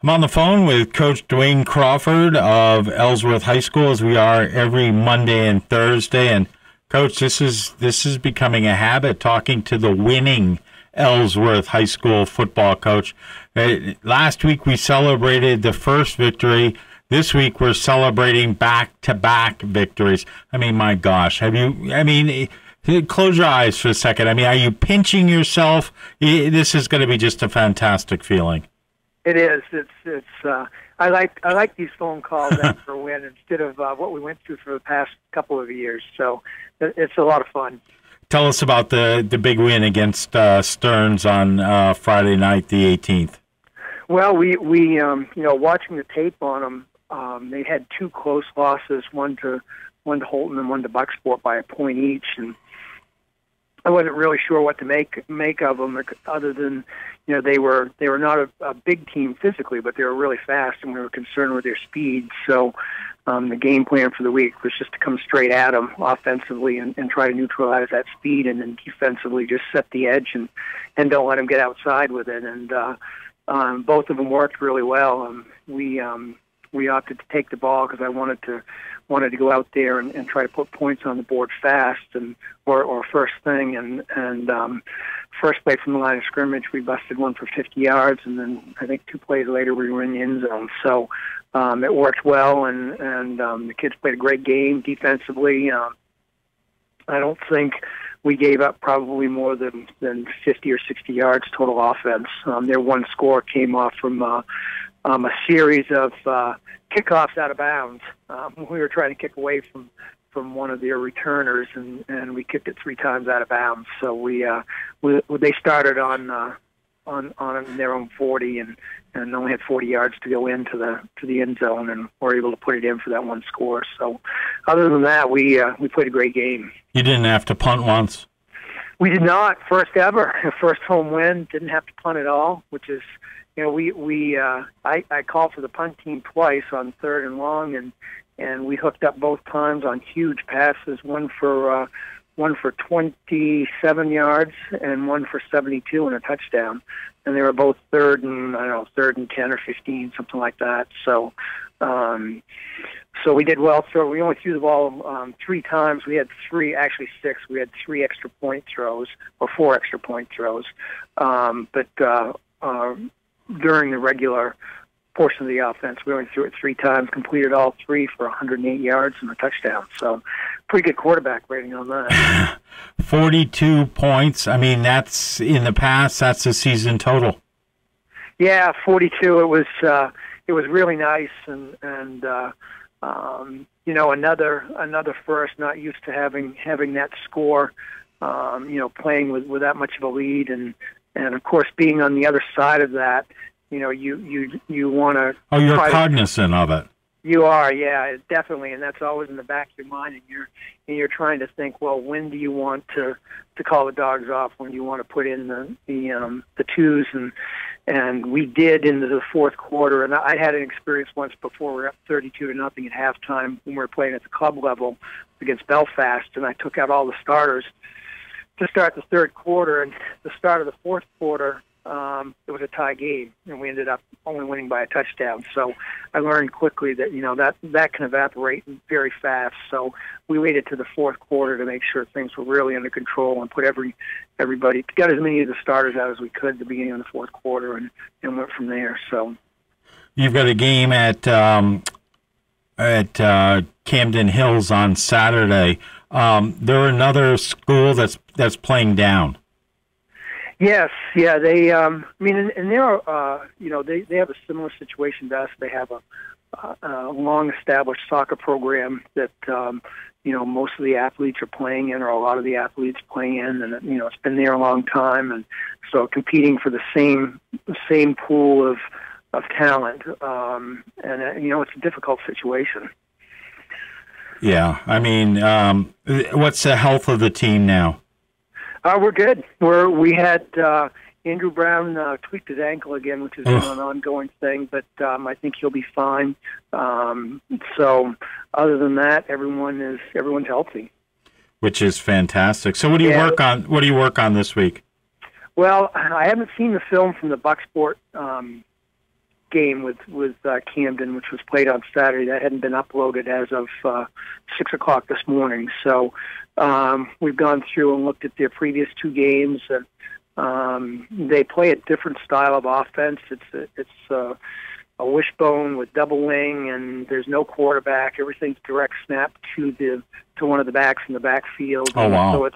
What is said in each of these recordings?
I'm on the phone with Coach Duane Crawford of Ellsworth High School, as we are every Monday and Thursday. And Coach, this is becoming a habit, talking to the winning Ellsworth High School football coach. Last week we celebrated the first victory. This week we're celebrating back-to-back victories. I mean, my gosh, close your eyes for a second. I mean, are you pinching yourself? This is going to be just a fantastic feeling. It is. It's. I like these phone calls after a win instead of what we went through for the past couple of years. So it's a lot of fun. Tell us about the big win against Stearns on Friday night, the 18th. Well, we watching the tape on them, they had two close losses, one to Holton and one to Bucksport by a point each, and I wasn't really sure what to make of them, other than they were not a big team physically, but they were really fast, and we were concerned with their speed. So the game plan for the week was just to come straight at them offensively and try to neutralize that speed, and then defensively just set the edge and don't let them get outside with it. And both of them worked really well. We opted to take the ball because I wanted to go out there and try to put points on the board fast or first thing, and first play from the line of scrimmage we busted one for 50 yards, and then I think 2 plays later we were in the end zone. So it worked well, and the kids played a great game defensively. I don't think we gave up probably more than 50 or 60 yards total offense. Their one score came off from a series of kickoffs out of bounds. We were trying to kick away from one of their returners, and we kicked it 3 times out of bounds. So they started on their own 40 and only had 40 yards to go into the end zone, and were able to put it in for that one score. So other than that, we played a great game. You didn't have to punt once? We did not. First ever, first home win. Didn't have to punt at all, which is. I called for the punt team twice on 3rd and long, and we hooked up both times on huge passes, one for 27 yards and one for 72 and a touchdown, and they were both 3rd and 10 or 15, something like that. So we did well. So we only threw the ball 3 times. We had 6. We had 3 extra point throws, or 4 extra point throws, during the regular portion of the offense, we only threw it 3 times, completed all 3 for 108 yards and a touchdown. So pretty good quarterback rating on that. 42 points. I mean, that's in the past, that's the season total. Yeah, 42. It was really nice, and another first, not used to having that score, playing with that much of a lead, and of course, being on the other side of that, you want to. Oh, you're cognizant of it. You are, yeah, definitely, and that's always in the back of your mind, and you're trying to think, well, when do you want to call the dogs off? When do you want to put in the twos, and we did into the fourth quarter. And I had an experience once before. We were up 32-0 at halftime when we were playing at the club level against Belfast, and I took out all the starters to start the third quarter, and the start of the fourth quarter, it was a tie game, and we ended up only winning by a touchdown. So I learned quickly that that can evaporate very fast. So we waited to the fourth quarter to make sure things were really under control and put everybody, got as many of the starters out as we could at the beginning of the fourth quarter, and went from there. So you've got a game at Camden Hills on Saturday. They're another school that's playing down. Yes, yeah, they. And they're, they have a similar situation to us. They have a long-established soccer program that, most of the athletes are playing in, or a lot of the athletes playing in, and it's been there a long time, and so competing for the same pool of talent, it's a difficult situation. Yeah, what's the health of the team now? We're good. We had Andrew Brown tweaked his ankle again, which is an ongoing thing, but I think he'll be fine. So other than that, everyone's healthy, which is fantastic. So what do you work on? What do you work on this week? Well, I haven't seen the film from the Bucksport game with Camden, which was played on Saturday. That hadn't been uploaded as of 6 o'clock this morning. So we've gone through and looked at their previous 2 games, and they play a different style of offense. It's a wishbone with double wing, and there's no quarterback. Everything's direct snap to one of the backs in the backfield. Oh, wow.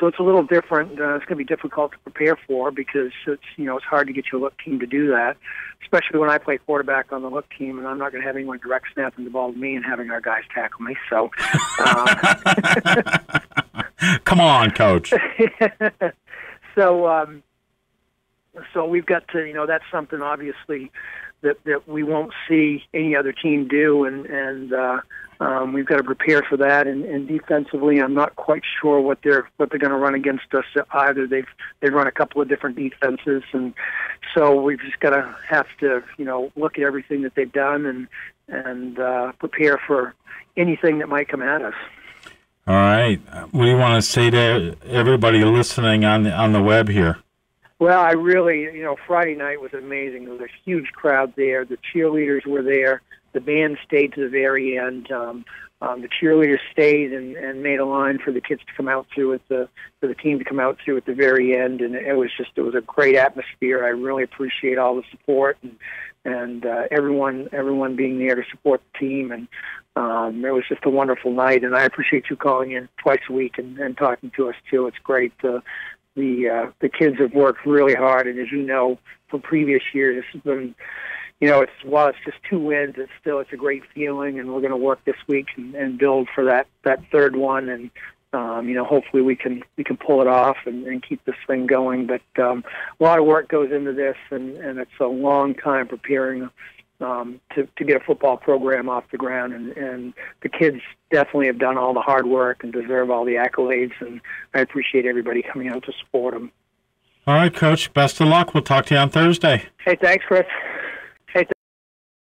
So it's a little different. It's going to be difficult to prepare for because it's hard to get your look team to do that, especially when I play quarterback on the look team, and I'm not going to have anyone direct snapping the ball to me and having our guys tackle me. So, come on, Coach. So we've got to, that's something obviously that we won't see any other team do, and we've got to prepare for that. And defensively, I'm not quite sure what they're going to run against us either. They've run a couple of different defenses, and so we've just got to have to look at everything that they've done and prepare for anything that might come at us. All right. What do you want to say to everybody listening on the web here? Well, I really, Friday night was amazing. There was a huge crowd there. The cheerleaders were there. The band stayed to the very end. The cheerleaders stayed and made a line for the kids to come out through for the team to come out through at the very end. And it was a great atmosphere. I really appreciate all the support and everyone being there to support the team. And it was just a wonderful night. And I appreciate you calling in twice a week and talking to us too. It's great. The kids have worked really hard, and as you know from previous years, this has been, while it's just 2 wins, it's a great feeling, and we're going to work this week and build for that third one, and hopefully we can pull it off and keep this thing going. But a lot of work goes into this, and it's a long time preparing to get a football program off the ground, and the kids definitely have done all the hard work and deserve all the accolades, and I appreciate everybody coming out to support them. All right, Coach. Best of luck. We'll talk to you on Thursday. Hey, thanks, Chris.